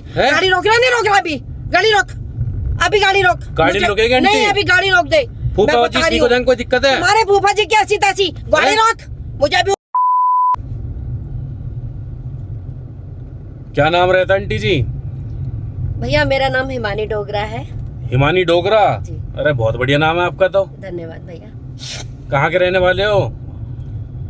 गाड़ी रोक रहा नहीं रोक रहा? अभी गाड़ी रोक, अभी गाड़ी रोक। गाड़ी रोकेगी आंटी? नहीं, अभी गाड़ी रोक दे। फूफा जी ठीक हो जाएंगे, कोई दिक्कत है? हमारे फूफा जी क्या सीता सी, गाड़ी रोक मुझे अभी। क्या नाम रहता है आंटी जी? भैया मेरा नाम हिमानी डोगरा है। हिमानी डोगरा? जी। अरे बहुत बढ़िया नाम है आपका तो। धन्यवाद भैया। कहाँ के रहने वाले हो?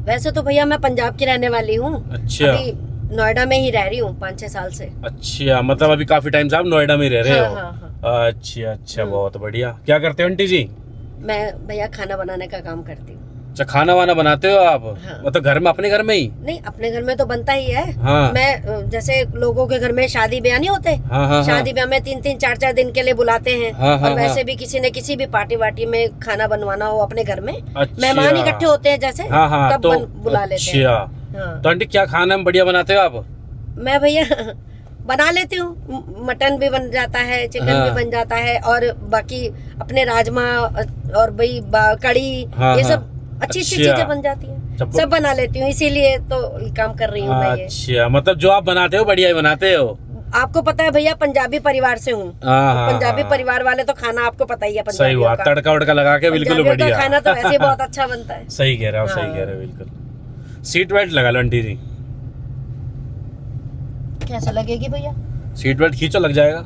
वैसे तो भैया मैं पंजाब की रहने वाली हूँ। अच्छा। अभी नोएडा में ही रह रही हूँ 5-6 साल से। अच्छा, मतलब अभी काफी टाइम से आप नोएडा में रह रहे हो? हाँ। अच्छा अच्छा, बहुत बढ़िया। क्या करते हो आंटी जी? मैं भैया खाना बनाने का काम करती हूँ। अच्छा, खाना वाना बनाते हो आप? हाँ। मतलब घर में, अपने घर में ही? नहीं, अपने घर में तो बनता ही है। हाँ। मैं जैसे लोगों के घर में शादी ब्याह नहीं होते, हाँ, शादी ब्याह में 3-3 4-4 दिन के लिए बुलाते हैं। हाँ, और वैसे भी किसी ने किसी भी पार्टी वार्टी में खाना बनवाना हो अपने घर में, अच्छा। मेहमान इकट्ठे होते हैं जैसे, हाँ, तब तो बुला लेते हैं। अच्छा। हाँ। तो आंटी क्या खाना में बढ़िया बनाते हो आप? मैं भैया बना लेती हूँ, मटन भी बन जाता है, चिकन हाँ। भी बन जाता है, और बाकी अपने राजमा और भाई कड़ी, हाँ, ये हाँ। सब अच्छी अच्छा। चीजें बन जाती हैं, सब बना लेती हूँ, इसीलिए तो ये काम कर रही हूँ मैं ये। अच्छा, मतलब जो आप बनाते हो बढ़िया ही बनाते हो? आपको पता है भैया, पंजाबी परिवार से हूँ। हाँ, पंजाबी हाँ। परिवार वाले तो खाना आपको पता ही है सही पंजाबियों बात, का। तड़का वड़का लगा के बिल्कुल पंजाबियों का बढ़िया। खाना तो वैसे ही बहुत अच्छा बनता है। सही कह रहे हो, सही हाँ। कह रहे हो, बिल्कुल। सीट बेल्ट लगा लो आंटी जी। कैसे लगेगी भैया? सीट बेल्ट खींचो, लग जाएगा।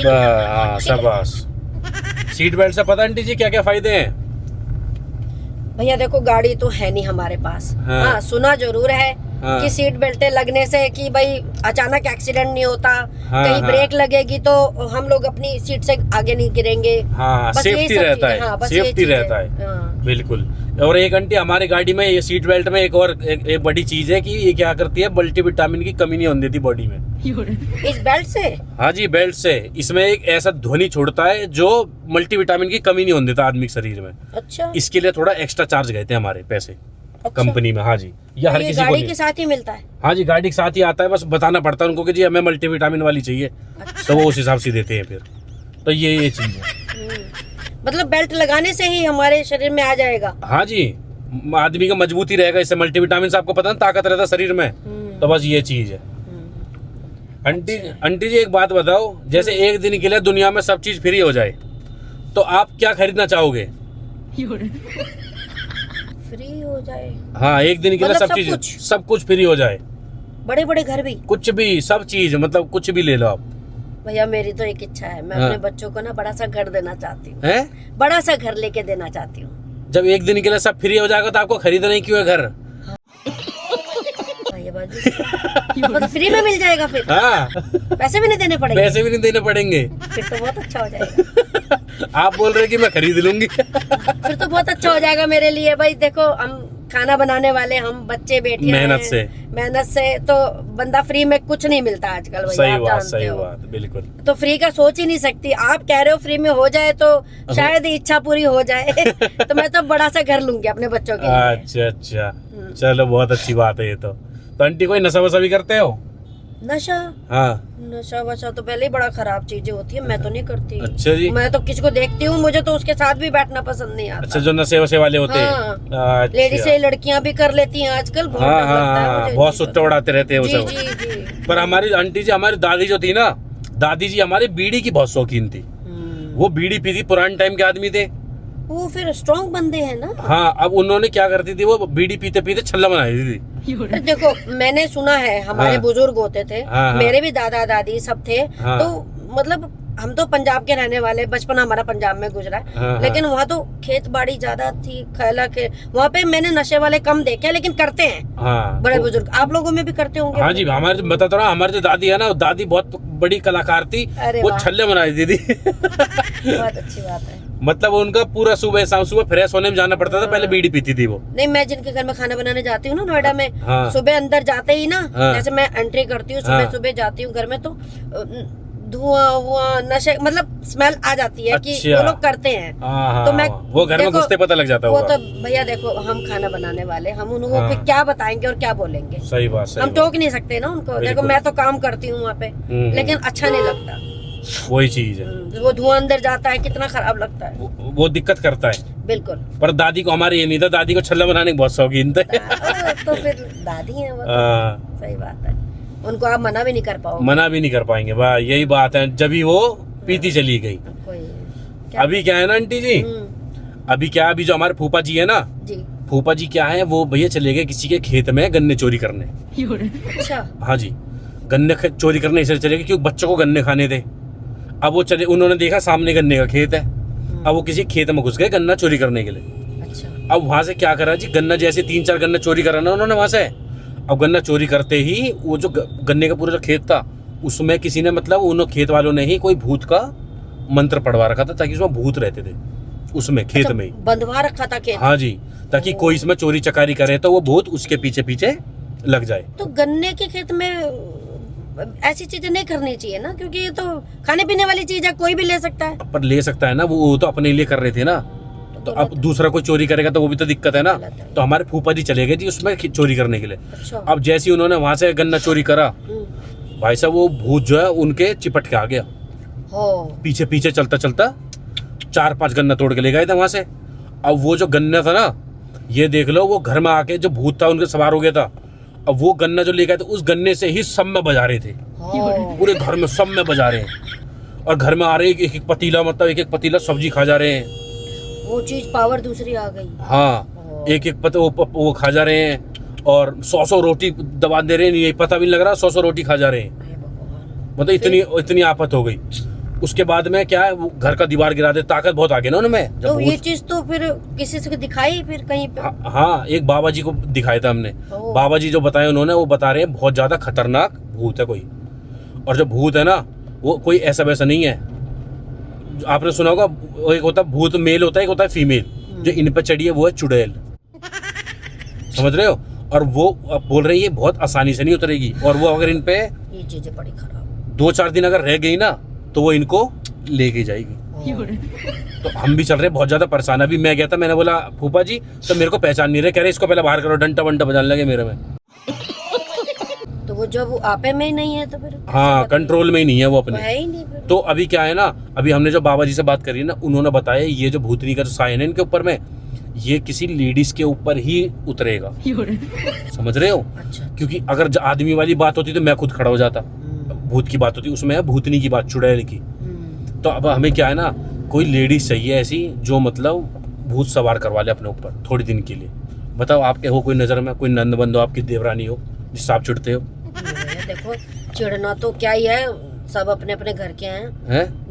हाँ, शाबाश। सीट बेल्ट से पता आंटी जी क्या क्या फायदे हैं? भैया देखो, गाड़ी तो है नहीं हमारे पास। हाँ। हाँ, सुना जरूर है हाँ। कि सीट बेल्टें लगने से कि भाई अचानक एक्सीडेंट नहीं होता, हाँ, कहीं हाँ। ब्रेक लगेगी तो हम लोग अपनी सीट से आगे नहीं गिरेंगे। हाँ, बस यही सेफ्टी सब रहता चीजें। है, हाँ, बस ये सेफ्टी चीजें। रहता है। हाँ। बिल्कुल। और एक आंटी, हमारी गाड़ी में ये सीट बेल्ट में एक और एक बड़ी चीज है कि ये क्या करती है, मल्टीविटामिन की कमी नहीं होने देती बॉडी में। इस बेल्ट से? हाँ जी, बेल्ट से। इसमें एक ऐसा ध्वनि छोड़ता है जो मल्टीविटामिन की कमी नहीं होने देता आदमी के शरीर में। अच्छा। इसके लिए थोड़ा एक्स्ट्रा चार्ज गए थे हमारे पैसे अच्छा। कंपनी में। हाँ जी, ये हर ये किसी को गाड़ी नहीं। के साथ ही मिलता है? हाँ जी, गाड़ी के साथ ही आता है, बस बताना पड़ता है उनको कि जी हमें मल्टीविटामिन वाली चाहिए। अच्छा। तो वो उस हिसाब से देते हैं फिर। तो ये चीज है। मतलब बेल्ट लगाने से ही हमारे शरीर में आ जाएगा? हाँ जी, आदमी का मजबूती रहेगा इससे। मल्टीविटामिन से आपको पता है ताकत रहता है शरीर में। तो बस ये चीज है। आंटी जी एक बात बताओ, जैसे एक दिन के लिए दुनिया में सब चीज फ्री हो जाए तो आप क्या खरीदना चाहोगे? फ्री हो जाए? हाँ, एक दिन के लिए मतलब सब कुछ फ्री हो जाए। बड़े बड़े घर भी? कुछ भी, सब चीज, मतलब कुछ भी ले लो आप। भैया मेरी तो एक इच्छा है, मैं हाँ। अपने बच्चों को ना बड़ा सा घर देना चाहती हूँ। हैं? बड़ा सा घर लेके देना चाहती हूँ। जब एक दिन के लिए सब फ्री हो जाएगा तो आपको खरीदना ही क्यों है घर? भैया बाजू फ्री में मिल जाएगा फिर? हाँ, पैसे भी नहीं देने पड़ेंगे? पैसे भी नहीं देने पड़ेंगे। फिर तो बहुत अच्छा हो जाएगा। आप बोल रहे हैं कि मैं खरीद लूंगी। फिर तो बहुत अच्छा हो जाएगा मेरे लिए। भाई देखो, हम खाना बनाने वाले, हम बच्चे बेटियां मेहनत से तो बंदा फ्री में कुछ नहीं मिलता आजकल भैया। सही आप बात, जानते सही हो। बात, बिल्कुल। तो फ्री का सोच ही नहीं सकती। आप कह रहे हो फ्री में हो जाए तो शायद इच्छा पूरी हो जाए। तो मैं तो बड़ा सा घर लूंगी अपने बच्चों के लिए। अच्छा अच्छा, चलो बहुत अच्छी बात है ये तो। आंटी कोई नशा वशा भी करते हो? नशा? हाँ। नशा वशा तो पहले ही बड़ा खराब चीजें होती है, मैं तो नहीं करती। अच्छा जी। मैं तो किसी को देखती हूँ, मुझे तो उसके साथ भी बैठना पसंद नहीं आता। अच्छा, जो नशे वशे वाले होते हैं। हाँ। अच्छा। लेडीज से लड़कियां भी कर लेती हैं आजकल। बहुत हाँ डर लगता है हाँ, मुझे बहुत इनकी सुट्टे उड़ाते रहते हैं वो जी सब। जी जी। पर हमारी आंटी जी, हमारी दादी जो थी ना, दादी जी हमारी बीड़ी की बहुत शौकीन थी। वो बीड़ी पीती, पुराने टाइम के आदमी थे वो, फिर स्ट्रॉन्ग बंदे हैं ना। हाँ, अब उन्होंने क्या करती थी, वो बीड़ी पीते पीते छल्ला बना देती थी। देखो, मैंने सुना है हमारे हाँ। बुजुर्ग होते थे। हाँ, हाँ। मेरे भी दादा दादी सब थे। हाँ। तो मतलब हम तो पंजाब के रहने वाले, बचपन हमारा पंजाब में गुजरा है। हाँ, लेकिन वहाँ तो खेत बाड़ी ज्यादा थी, खैला के वहाँ पे मैंने नशे वाले कम देखे, लेकिन करते हैं। हाँ, बड़े बुजुर्ग आप लोगों में भी करते होंगे? हाँ जी, हमारे बताता रहा, हमारी जो दादी है ना, दादी बहुत बड़ी कलाकार थी। अरे वो वाह। छल्ले बना देती थी। बहुत अच्छी बात है। मतलब उनका पूरा सुबह शाम, सुबह फ्रेश होने में जाना पड़ता था, पहले बीड़ी पीती थी वो। नहीं, मैं जिनके घर में खाना बनाने जाती हूँ ना नोएडा में, हाँ। सुबह अंदर जाते ही ना, हाँ। जैसे मैं एंट्री करती हूँ हाँ। सुबह जाती हूँ घर में, तो धुआं वुआं नशे, मतलब स्मेल आ जाती है कि अच्छा। वो लोग करते हैं। हाँ, तो मैं वो घर में देखो, घुसते पता लग जाता वो होगा। तो भैया देखो, हम खाना बनाने वाले, हम उनको हाँ। फिर क्या बताएंगे और क्या बोलेंगे? सही बात, सही हम बात। टोक नहीं सकते ना उनको। देखो, बिल्कुल। मैं तो काम करती हूँ वहाँ पे, लेकिन अच्छा नहीं लगता। वही चीज है, वो धुआं अंदर जाता है, कितना खराब लगता है। वो दिक्कत करता है। बिल्कुल। पर दादी को हमारे ये नहीं था, दादी को छल्ला बनाने के बहुत शौकीन थे। तो फिर दादी है वो तो। हाँ। सही बात है। उनको आप मना भी नहीं कर पाओगे। मना भी नहीं कर पाएंगे, वाह यही बात है, जब ही वो पीती चली गई। अभी क्या है ना आंटी जी, अभी क्या, अभी जो हमारे फूफा जी है ना जी, फूफा जी क्या है, वो भैया चले गए किसी के खेत में गन्ने चोरी करने। अच्छा। हाँ जी, गन्ने चोरी करने इसलिए चले गए क्योंकि बच्चों को गन्ने खाने थे। अब वो चले, उन्होंने देखा सामने गन्ने का खेत है, अब वो किसी खेत में घुस गए गन्ना चोरी करने के लिए। अच्छा। अब वहां से क्या करा जी, गन्ना जैसे 3-4 गन्ना चोरी करा ना उन्होंने वहां से। अब गन्ना चोरी करते ही वो जो गन्ने का पूरा जो खेत था उसमें किसी ने, मतलब उन खेत वालों ने ही कोई भूत का मंत्र पढ़वा रखा था ताकि उसमें भूत रहते थे उसमें खेत अच्छा, में ही बंधवा रखा था खेत। हाँ जी, ताकि कोई इसमें चोरी चकारी करे तो वो भूत उसके पीछे पीछे लग जाए। तो गन्ने के खेत में ऐसी चीजें नहीं करनी चाहिए ना, क्योंकि ये तो खाने पीने वाली चीज है, कोई भी ले सकता है। पर ले सकता है ना, वो तो अपने लिए कर रहे थे ना, तो अब दूसरा कोई चोरी करेगा तो वो भी तो दिक्कत है ना। तो हमारे फूफा जी चले गए जी उसमें चोरी करने के लिए। अच्छा। अब जैसे ही उन्होंने वहां से गन्ना चोरी करा, भाई साहब वो भूत जो है उनके चिपट के आ गया, पीछे पीछे चलता चलता 4-5 गन्ना तोड़ के ले गए थे वहां से। अब वो जो गन्ना था ना, ये देख लो, वो घर में आके जो भूत था उनके सवार हो गया था। अब वो गन्ना जो ले गए थे उस गन्ने से ही सब में बजा रहे थे, पूरे घर में सब में बजा रहे हैं। और घर में आ रहे एक एक पतीला, मतलब एक एक पतीला सब्जी खा जा रहे हैं। वो चीज पावर दूसरी आ गई। हाँ, एक एक वो खा जा रहे हैं, और 100 रोटी दबा दे रहे हैं, ये पता भी नहीं लग रहा 100 रोटी खा जा रहे हैं। मतलब इतनी आफत हो गई। उसके बाद में क्या है, वो घर का दीवार गिरा दे, ताकत बहुत आ गई ना उनमें। तो ये चीज तो फिर किसी से दिखाई फिर कहीं पे? हाँ, एक बाबा जी को दिखाया था हमने। बाबा जी जो बताए उन्होंने, वो बता रहे हैं बहुत ज्यादा खतरनाक भूत है कोई। और जो भूत है ना, वो कोई ऐसा वैसा नहीं है। आपने सुना होगा, एक होता है भूत मेल होता है, एक होता है फीमेल। जो इन पे चढ़ी है वो है चुड़ैल, समझ रहे हो। और वो बोल रही है बहुत आसानी से नहीं उतरेगी, और वो अगर इन पे ये चीजें बड़ी खराब 2-4 दिन अगर रह गई ना तो वो इनको लेके जाएगी। तो हम भी चल रहे बहुत ज्यादा परेशान। अभी मैं गया था, मैंने बोला फूफा जी, तो मेरे को पहचान नहीं रहे, कह रहे इसको पहले बाहर करो, डंटा वंटा बजाने लगे मेरे में। तो वो जब आपे में ही नहीं है तो फिर? हाँ, कंट्रोल में ही नहीं है वो अपने। है ही नहीं फिर। तो अभी क्या है ना, अभी हमने जो बाबा जी से बात करी ना, उन्होंने बताया ये जो भूतनी का जो साइन है इनके ऊपर में, ये किसी लेडीज के ऊपर ही उतरेगा, समझ रहे हो। अच्छा। क्योंकि अगर आदमी वाली बात होती तो मैं खुद खड़ा हो जाता, भूत की बात होती, उसमें है भूतनी की बात, चुड़ैल की। तो अब हमें क्या है ना, कोई लेडीज चाहिए ऐसी जो मतलब भूत सवार करवा ले अपने ऊपर थोड़ी दिन के लिए। बताओ, आपके हो कोई नजर में, कोई नंद बंद हो, आपकी देवरानी हो जिससे आप चिढ़ते हो? देखो, चिढ़ना तो क्या ही है, सब अपने अपने घर के हैं।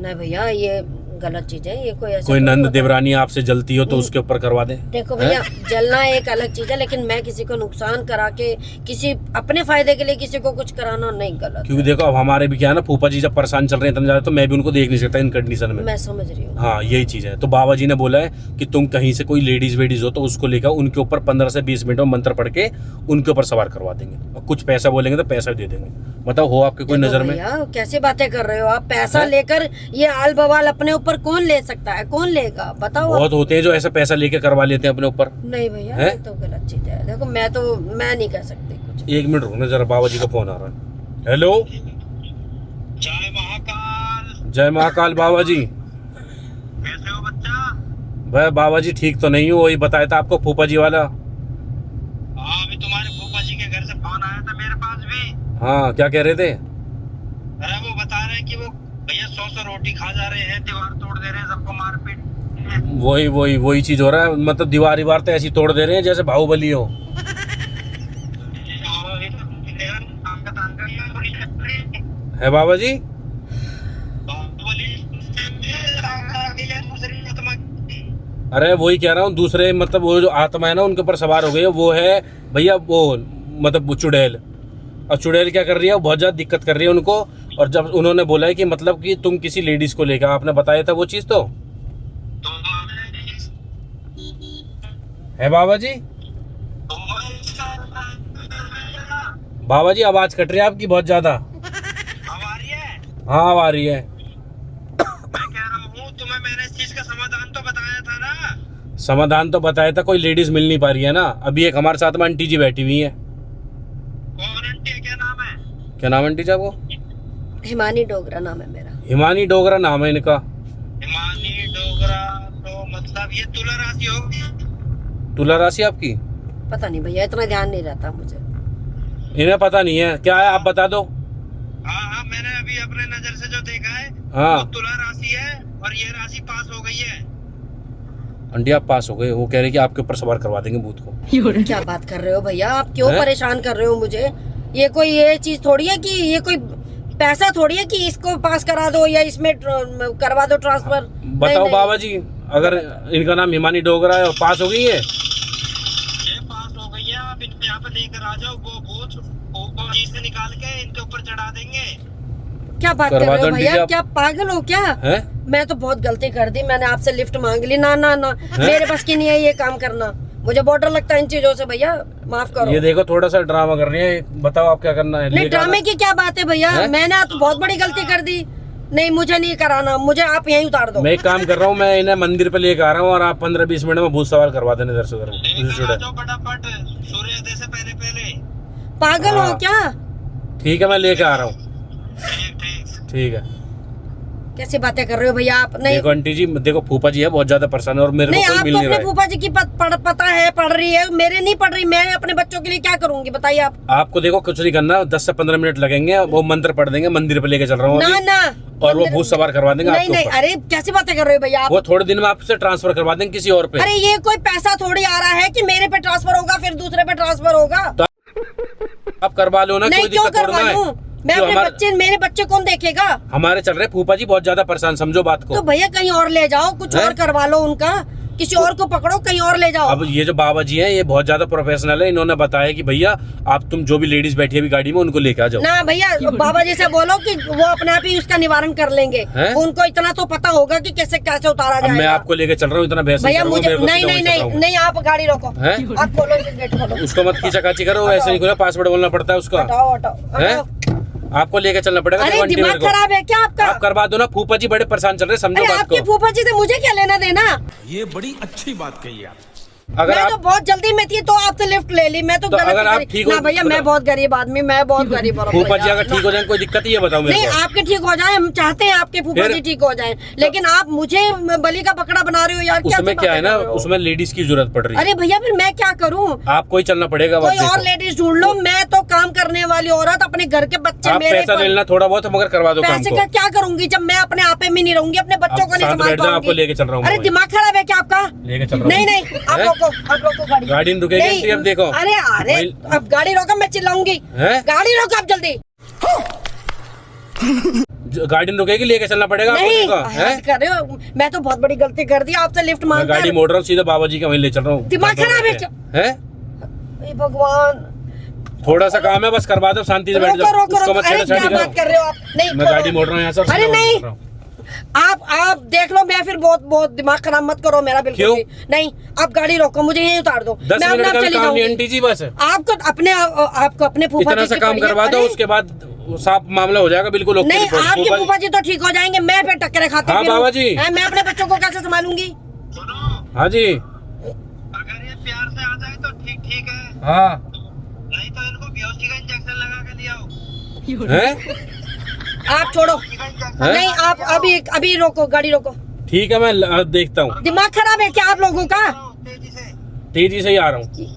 नहीं भैया, ये गलत चीज है। ये कोई नंद देवरानी आपसे जलती हो तो उसके ऊपर करवा दे। देखो भैया, जलना एक अलग चीज है, लेकिन मैं किसी को नुकसान करा के, किसी अपने फायदे के लिए किसी को कुछ कराना नहीं गलत। क्योंकि देखो, अब हमारे भी क्या है ना, फूफा जी जब परेशान चल रहे हैं इतना ज्यादा, तो मैं भी उनको देख नहीं सकता इन कंडीशन में। मैं समझ रही हूँ। हाँ, यही चीज है। तो बाबा जी ने बोला है कि तुम कहीं से कोई लेडीज वेडीज हो तो उसको लेकर उनके ऊपर 15 से 20 मिनट में मंत्र पढ़ के उनके ऊपर सवार करवा देंगे, और कुछ पैसा बोलेंगे तो पैसा भी दे देंगे। बताओ, हो आपके कोई नजर में? कैसे बातें कर रहे हो आप? पैसा लेकर ये आल बवाल अपने ऊपर कौन ले सकता है? कौन लेगा? बताओ। बहुत होते हैं जो ऐसा पैसा लेके करवा लेते हैं अपने ऊपर। नहीं भैया, ये तो गलत चीज है। देखो, मैं नहीं कर सकती कुछ। 1 मिनट रुकना जरा, बाबा जी का फोन आ रहा है। हेलो, जय महाकाल। जय महाकाल बाबा जी। कैसे हो बच्चा? भाई बाबा जी ठीक तो नहीं हो, वही बताया था आपको फूफा जी वाला। हाँ, अभी तुम्हारे फूफा जी के घर से फोन आया था मेरे पास भी। हाँ, क्या कह रहे थे? अरे वो बता रहे हैं कि वो भैया 100 रोटी खा जा रहे हैं, दीवार तोड़ दे रहे हैं, सबको मारपीट। वही चीज हो रहा है। मतलब दीवार तो ऐसी तोड़ दे रहे हैं जैसे बाहुबली हो। है बाबा जी? अरे वही कह रहा हूँ, दूसरे मतलब वो जो आत्मा है ना उनके ऊपर सवार हो गई है, वो है भैया वो मतलब वो चुड़ैल। और चुड़ैल क्या कर रही है, बहुत ज्यादा दिक्कत कर रही है उनको। और जब उन्होंने बोला है कि मतलब कि तुम किसी लेडीज को लेकर, आपने बताया था वो चीज तो है बाबा जी। बाबा जी आवाज कट रही है आपकी बहुत ज्यादा। आ रही है? हाँ, आ रही है। मैं कह रहा हूँ, तुम्हें मैंने इस चीज का समाधान तो बताया था ना। समाधान तो बताया था, कोई लेडीज मिल नहीं पा रही है ना। अभी एक हमारे साथ में आंटी जी बैठी हुई है। कौन आंटी है? क्या नाम है? क्या नाम आंटी जी आपको? हिमानी डोगरा नाम है मेरा। हिमानी डोगरा नाम है इनका। हिमानी डोगरा, तो मतलब ये तुला राशि होगी? तुला राशि आपकी? पता नहीं भैया, इतना ध्यान नहीं रहता मुझे। इन्हें पता नहीं है क्या है, आप बता दो। हाँ हाँ, मैंने अभी अपने नजर से जो देखा है हाँ वो तुला राशि है और ये राशि पास हो गई है। आंटी आप पास हो गए, वो कह रहे कि आपके ऊपर सवार करवा देंगे भूत को। क्या बात कर रहे हो भैया, आप क्यों हैं? परेशान कर रहे हो मुझे? ये कोई ये चीज थोड़ी है कि ये कोई पैसा थोड़ी है कि इसको पास करा दो या इसमें करवा दो ट्रांसफर। बताओ नहीं। बाबा जी, अगर इनका नाम हिमानी डोगरा है और पास हो गई है, ये पास हो गई है, आप इनको यहाँ पे लेकर आ जाओ, वो बोझ वो जी से निकाल के इनके ऊपर चढ़ा देंगे। क्या बात कर करवा रहे हो दो आंटी भैया, जी आप। क्या पागल हो क्या? हैं? मैं तो बहुत गलती कर दी, मैंने आपसे लिफ्ट मांग ली। ना ना ना, मेरे बस की नहीं है ये काम करना, मुझे बॉर्डर लगता है इन चीजों से भैया, माफ करो। ये देखो थोड़ा सा ड्रामा कर रही है, बताओ आप क्या करना है? नहीं लेके आना? ड्रामे की क्या बात है भैया, हैं? मैंने तो बहुत बड़ी गलती कर दी। नहीं मुझे नहीं कराना, मुझे आप यहीं उतार दो। मैं एक काम कर रहा हूँ, मैं इन्हें मंदिर पे लेके आ रहा हूँ और आप 15-20 मिनट में भूत सवार करवा देने इधर से उधर। लेकर आ जाओ फटाफट, सूर्योदय से पहले पहले। पागल हो हाँ। क्या? ठीक है मैं लेके आ रहा हूँ। ठीक ठीक। ठीक है। कैसी बातें कर रहे हो भैया आप? नहीं देखो आंटी जी, देखो फूफा जी है बहुत ज्यादा परेशान है और मेरे नहीं, को कोई मिल आपको नहीं रहा अपने है। फूफा जी की पता है, पढ़ रही है, मेरे नहीं पढ़ रही। मैं अपने बच्चों के लिए क्या करूंगी बताइए आप? आपको देखो कुछ नहीं करना, 10 से 15 मिनट लगेंगे, वो मंत्र पढ़ देंगे, मंदिर पे लेके चल रहा हूँ ना अभी, ना, और वो भूत सवार करवा देंगे नहीं आपके नहीं, ऊपर। अरे कैसी बातें कर रहे हो भैया आप? वो थोड़े दिन में आपसे ट्रांसफर करवा देंगे किसी और पे। अरे ये कोई पैसा थोड़ी आ रहा है कि मेरे पे ट्रांसफर होगा फिर दूसरे पे ट्रांसफर होगा। आप करवा लो ना, नहीं कोई क्यों दिक्कत थोड़ी करवा ना है। लूं? मैं क्यों अपने बच्चे, मेरे बच्चे कौन देखेगा? हमारे चल रहे फूफा जी बहुत ज्यादा परेशान, समझो बात तो को। भैया कहीं और ले जाओ, कुछ हैं? और करवा लो उनका, किसी और को पकड़ो, कहीं और ले जाओ। अब ये जो बाबा जी हैं ये बहुत ज्यादा प्रोफेशनल है, इन्होंने बताया कि भैया आप तुम जो भी लेडीज बैठी है अभी गाड़ी में उनको लेके आ जाओ। ना भैया, बाबा जी से बोलो कि वो अपने आप ही उसका निवारण कर लेंगे। हैं? उनको इतना तो पता होगा कि कैसे कैसे उतारा अब मैं जाएगा। आपको लेके चल रहा हूँ, इतना बहस नहीं भैया कर रहा हूँ, मुझे मेरे को नहीं सीधा नहीं वहीं चल रहा नहीं हूँ। नहीं, आप गाड़ी रोको। हैं? आप खोलो इसे, गेट खोलो। उसको मत खींचा करो, ऐसे नहीं खोला, पासवर्ड बोलना पड़ता है उसका। हटाओ हटाओ हैं? हटाओ। आपको लेके चलना पड़ेगा। अरे देखो आंटी दिमाग मेरे को। खराब है क्या आपका? आप करवा दो ना, फूफा जी बड़े परेशान चल रहे, समझो अरे बात आपके को। फूफा जी से मुझे क्या लेना देना? ये बड़ी अच्छी बात कही आप। अगर मैं आप तो बहुत जल्दी में थी तो आपसे लिफ्ट ले ली, मैं तो तो गलत अगर आप करी। ठीक हो- ना भैया, मैं बहुत गरीब आदमी, मैं बहुत गरीब औरत फूफा जी भैया। अगर ठीक हो जाए कोई दिक्कत ही है, बताओ मेरे नहीं को। आपके ठीक हो जाए, हम चाहते हैं आपके फूफा फिर- जी ठीक हो जाएं, लेकिन आप मुझे बलि का पकड़ा बना रहे हो यार। उसमें क्या है ना, बातें कर रहे हो? उसमें लेडीज की जरूरत पड़ रही है। अरे भैया फिर मैं क्या करूं? आपको ही चलना पड़ेगा। कोई बस और देखो। लेडीज ढूंढ लो, मैं तो काम करने वाली औरत, अपने घर के बच्चे आप मेरे पैसा पर- ले लेना थोड़ा बहुत, मगर करवा दो काम पैसे को। का क्या करूंगी जब मैं अपने आपे में नहीं रहूंगी, अपने बच्चों आप को नहीं शांत संभाल बैठ जाओ, आपको पाऊंगी। लेके चल रहा हूँ अरे मैं। दिमाग खराब है क्या आपका? लेके चल रहा हूँ। नहीं नहीं, आप हैं? रोको, आप रोको गाड़ी। गाड़ी नहीं रुकेगी आंटी, अब देखो। अरे अरे अब गाड़ी रोको, मैं चिल्लाऊंगी। हैं? गाड़ी रोको आप जल्दी। गाड़ी नहीं रुकेगी, लेके चलना पड़ेगा आपको, नहीं देखो, हैं? हद कर रहे हो, मैं तो बहुत बड़ी गलती कर दी, आपसे लिफ्ट मैं मांगकर। गाड़ी मोड़ रहा हूँ, सीधा बाबा जी का वहीं ले चल रहा हूँ। दिमाग खराब है क्या? हैं? हे भगवान, थोड़ा सा काम है, बस करवा दो, शांति से बैठ रोको जाओ। रोको उसको रोको। मत अरे छेड़छाड़ी क्या बात करो। कर रहे हो आप? नहीं मैं गाड़ी मोड़ रहा हूँ यहाँ से और अरे सीधा वहीं नहीं, चल रहा हूँ। आप देख लो, मैं फिर बहुत बहुत दिमाग खराब मत करो मेरा बिल्कुल क्यों? भी। नहीं, आप गाड़ी रोको, मुझे यहीं उतार दो, 10 मैं मिनट अपने का आप भी चली काम नहीं जाऊंगी। आंटी जी, बस आपको अपने फूफा इतना जी सा की काम पड़ी है। करवा दो, अरे, उसके बाद साफ मामला हो जाएगा बिल्कुल। ओके नहीं रिपोर्ट। आपके फूफा जी- फूफा जी तो ठीक हो जाएंगे, मैं फिर टक्करे खाती हाँ, फिरूं। बाबा जी। हैं, मैं अपने बच्चों को कैसे संभालूंगी? सुनो, हाँ जी। अगर ये प्यार से आ जाए तो ठीक ठीक है, हाँ नहीं तो इनको बेहोशी का इंजेक्शन लगा के दिया। हैं? आप छोड़ो, हैं? नहीं आप अभी रोको, गाड़ी रोको। ठीक है, मैं देखता हूँ। दिमाग खराब है क्या आप लोगों का? तेजी से। तेजी से ही आ रहा हूँ। ठीक।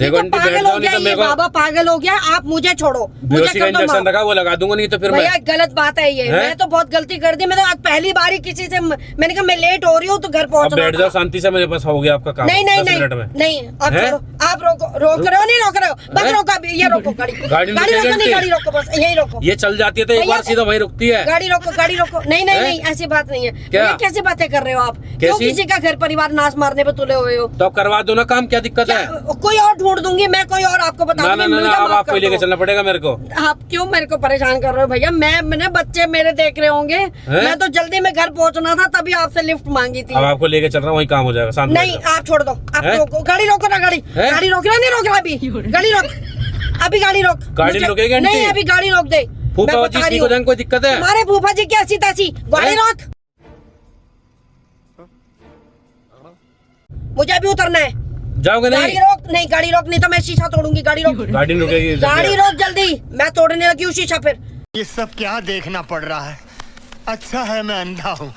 देखो ये तो आंटी बैठ पागल जाओ, हो नहीं गया तो ये मेरे को बाबा, पागल हो गया। आप मुझे छोड़ो, मुझे बेहोशी का कर दो इंजेक्शन माफ। लगा, वो लगा दूंगा, नहीं तो फिर भैया मैं गलत बात है ये, हैं? मैं तो बहुत गलती कर दी। मैं तो आज पहली बार ही किसी से, मैंने कहा मैं लेट हो रही हूँ तो घर अब पहुंचना बैठ था। जाओ शांति से, मेरे पास हो गया आपका काम। नहीं नहीं 10 नहीं मिनट में। नहीं, आप हैं? छोड़ो, आप रोक रहे हो, नहीं रोक रहे हो, बस हैं? रोको अभी, ये रोको गाड़ी। गाड़ी गाड़ी रुकेगी रोको, नहीं आंटी? गाड़ी रोको, बस यही रोको। ये चल जाती है तो एक भैया, बार सीधा वहीं रुकती है। गाड़ी रोको, गाड़ी रोको। नहीं नहीं हैं? नहीं, ऐसी बात नहीं है। क्या? ये कैसी बातें कर रहे हो आप? क्यों कैसी? किसी का घर परिवार नाश मारने पे तुले हुए हो? तो अब करवा दो ना काम, क्या दिक्कत है? कोई और ढूंढ दूंगी मैं, कोई और आपको बता ना दूंगी। ना ना, मुझे अब माफ आपको कर लेके दो। चलना पड़ेगा मेरे को। आप क्यों मेरे को परेशान कर रहे हो भैया? मैंने बच्चे मेरे देख रहे होंगे, मैं तो जल्दी में घर पहुंचना था, तभी आपसे लिफ्ट मांगी थी। अब आपको लेके चल रहा हूँ, वही काम हो जाएगा। शांत नहीं बैठ जाओ। आप छोड़ दो, आप हैं? रोको, गाड़ी रोको ना, गाड़ी हैं? गाड़ी रोक रहा, नहीं रोक रहा अभी, गाड़ी रोक, अभी गाड़ी रोक। गाड़ी मुझे- रुकेगी आंटी? नहीं अभी गाड़ी रोक दे, फूफा मैं जी बता रही ठीक हो हूँ। जाएंगे, कोई दिक्कत है? तुम्हारे फूफा जी की ऐसी तैसी, गाड़ी हैं? रोक, मुझे अभी उतरना है। जाओगे गाड़ी नहीं? रोक, नहीं गाड़ी रोक, नहीं तो मैं शीशा तोड़ूंगी। गाड़ी रोक, गाड़ी नहीं रुकेगी। गाड़ी रोक जल्दी, मैं तोड़ने लगी हूँ शीशा फिर। ये सब क्या देखना पड़ रहा है? अच्छा है मैं अंधा हूँ।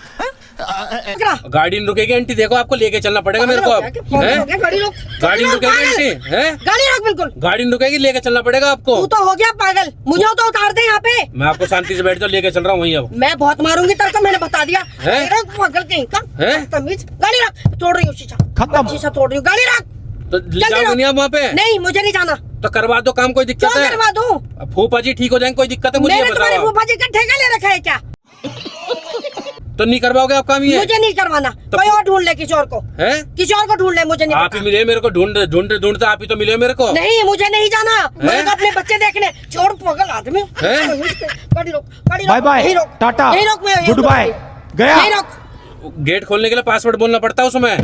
गाड़ी नहीं रुकेगी आंटी, देखो आपको लेके चलना पड़ेगा मेरे को अब, हैं? गाड़ी रोक, गाड़ी नहीं रुकेगी आंटी, हैं? गाड़ी रोक बिल्कुल। गाड़ी नहीं रुकेगी, लेके चलना पड़ेगा आपको। तू तो हो गया पागल, मुझे तो उतार दे यहाँ पे। मैं आपको शांति से बैठ जाओ, लेके चल रहा हूँ वहीं अब। मैं बहुत मारूंगी तेरे को, मैंने बता दिया। हैं? रोक पागल कहीं का, तमीज। गाड़ी रख, तोड़ रही हूँ शीशा, खत्म। शीशा तोड़ रही हूँ, गाड़ी रख। तो ले जाओगे नहीं आप वहाँ पे? नहीं मुझे नहीं जाना। तो करवा दो काम, कोई दिक्कत क्यों है? करवा दूं? फूफा जी ठीक हो जाएंगे, कोई दिक्कत है? मुझे ये मैंने तुम्हारे बताओ। फूफा जी का ठेका ले रखा है क्या? तो नहीं करवाओगे आप काम ये? मुझे नहीं करवाना, तो कोई और ढूंढ ले किसी और को, हैं? किसी और को ढूंढ ले, मुझे नहीं आप ही पता। मिले मेरे को, ढूंढते आप ही तो मिले मेरे को। नहीं मुझे नहीं जाना, मुझे तो अपने बच्चे देखने। छोड़ पागल आदमी। हैं? गाड़ी रोक, गाड़ी रोक, बाय बाय, यहीं रोक, टाटा, यहीं रोक, मैं गुड बाय, गया। यहीं रोक। गेट खोलने के लिए पासवर्ड बोलना पड़ता है उसमें।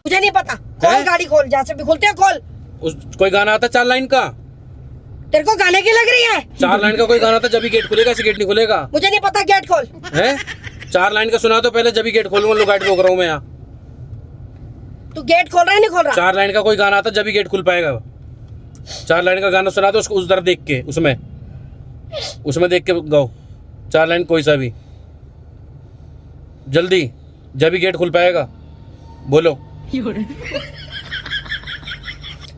मुझे नहीं पता, खोल गाड़ी, खोल, जहाँ से भी खोलते हैं खोल। कोई गाना आता 4 लाइन का? तेरे को गाने की लग रही है? 4 लाइन का कोई गाना था, जब भी गेट खुलेगा, ऐसे गेट नहीं खुलेगा। मुझे नहीं पता, गेट खोल। हैं? 4 लाइन का सुना तो पहले, जब भी गेट खोलूंगा। लो गाड़ी रोक रहा हूँ मैं यहाँ। तू गेट खोल रहा है नहीं खोल रहा? 4 लाइन का कोई गाना आता, जब भी गेट खुल पाएगा। 4 लाइन का गाना सुना तो उसको उस तरह देख के, उसमें देख के गाओ 4 लाइन कोई सा भी, जल्दी, जब भी गेट खुल पाएगा। बोलो।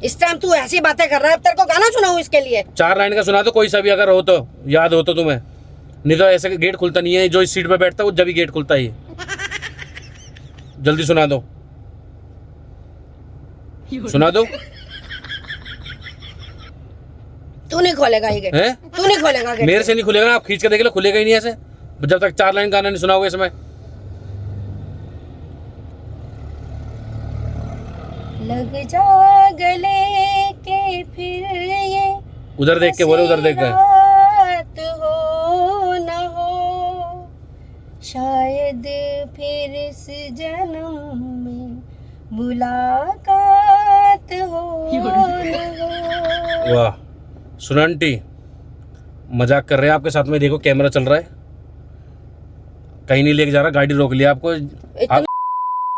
इस टाइम तू ऐसी बातें कर रहा है, अब तेरे को गाना सुनाऊं इसके लिए? 4 लाइन का सुना तो कोई सा भी, अगर हो तो, याद हो तो तुम्हें। नहीं तो ऐसे गेट खुलता नहीं है, जो इस सीट पे बैठता है वो जब भी गेट खुलता है। जल्दी सुना दो, सुना दो। तू नहीं खोलेगा ये गेट, हैं? तू नहीं खोलेगा गेट। मेरे से नहीं खुलेगा ना, आप खींच के देख लो, खुलेगा ही नहीं ऐसे, जब तक 4 लाइन गाना नहीं सुनाओगे इसमें। लग जा गले के फिर ये उधर देख के बोले, उधर देख के। रात हो न हो, शायद फिर इस जन्म में मुलाकात हो न हो। वाह, सुना आंटी, मजाक कर रहे हैं आपके साथ में। देखो कैमरा चल रहा है, कहीं नहीं लेके जा रहा, गाड़ी रोक लिया आपको। इतना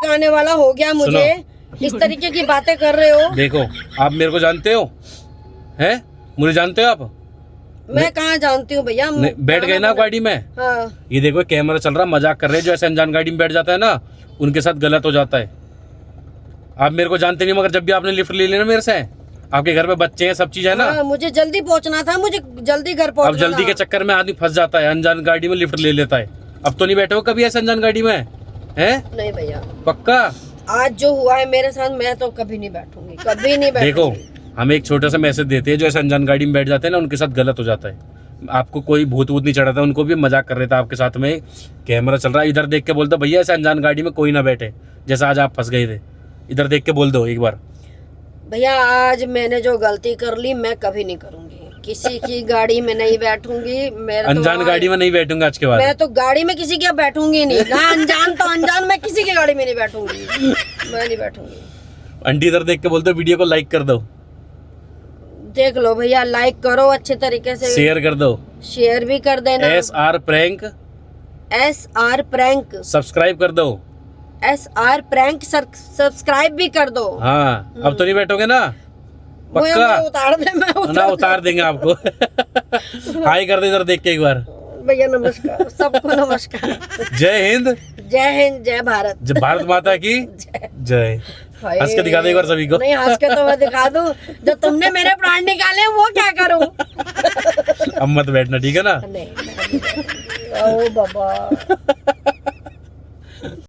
गाने वाला हो गया मुझे, इस तरीके की बातें कर रहे हो। देखो आप मेरे को जानते हो, हैं? मुझे जानते हो आप? मैं कहाँ जानती हूँ भैया। बैठ गए ना आप गाड़ी में? हाँ। ये देखो कैमरा चल रहा, मजाक कर रहे हैं। जो ऐसे अनजान गाड़ी में बैठ जाता है ना, उनके साथ गलत हो जाता है। आप मेरे को जानते नहीं, मगर जब भी आपने लिफ्ट ले लेना मेरे से, आपके घर में बच्चे हैं, सब चीज है ना। हाँ, मुझे जल्दी पहुँचना था, मुझे जल्दी घर पहुँचना। अब जल्दी के चक्कर में आदमी फंस जाता है, अनजान गाड़ी में लिफ्ट ले लेता है। अब तो नहीं बैठे हो कभी ऐसे अनजान गाड़ी में, हैं? नहीं भैया, पक्का? आज जो हुआ है मेरे साथ, मैं तो कभी नहीं बैठूंगी, कभी नहीं बैठूंगी। देखो हम एक छोटा सा मैसेज देते हैं, जो ऐसे अनजान गाड़ी में बैठ जाते हैं ना, उनके साथ गलत हो जाता है। आपको कोई भूत वूत नहीं चढ़ाता, उनको भी मजाक कर रहे थे आपके साथ में। कैमरा चल रहा है, इधर देख के बोलते भैया ऐसे अनजान गाड़ी में कोई ना बैठे, जैसा आज आप फंस गए थे। इधर देख के बोल दो एक बार। भैया आज मैंने जो गलती कर ली, मैं कभी नहीं करूंगी, किसी की गाड़ी में नहीं बैठूंगी। मेरा अनजान गाड़ी में नहीं बैठूंगा आज के बाद। मैं तो गाड़ी में किसी की बैठूंगी नहीं ना, अनजान तो अनजान, मैं किसी की गाड़ी में नहीं बैठूंगी, मैं नहीं बैठूंगी। आंटी इधर देख के बोलते वीडियो को लाइक कर दो, देख लो भैया, लाइक करो अच्छे तरीके से, शेयर कर दो, शेयर भी कर देना। SR prank, SR prank subscribe कर दो, SR प्रैंक सब्सक्राइब भी कर दो। हाँ अब तो नहीं बैठोगे ना? पक्का? उतार दे, मैं ना उतार देंगे आपको। हाय कर दे इधर देख के एक बार। भैया नमस्कार, सबको नमस्कार। जय हिंद, जय हिंद, जय भारत, जय भारत माता की जय। हंस के दिखा दे एक बार सभी को। नहीं हंस के तो मैं दिखा दूं, जो तुमने मेरे प्राण निकाले वो क्या करूं? अब मत बैठना, ठीक है ना? नहीं, ओ बाबा।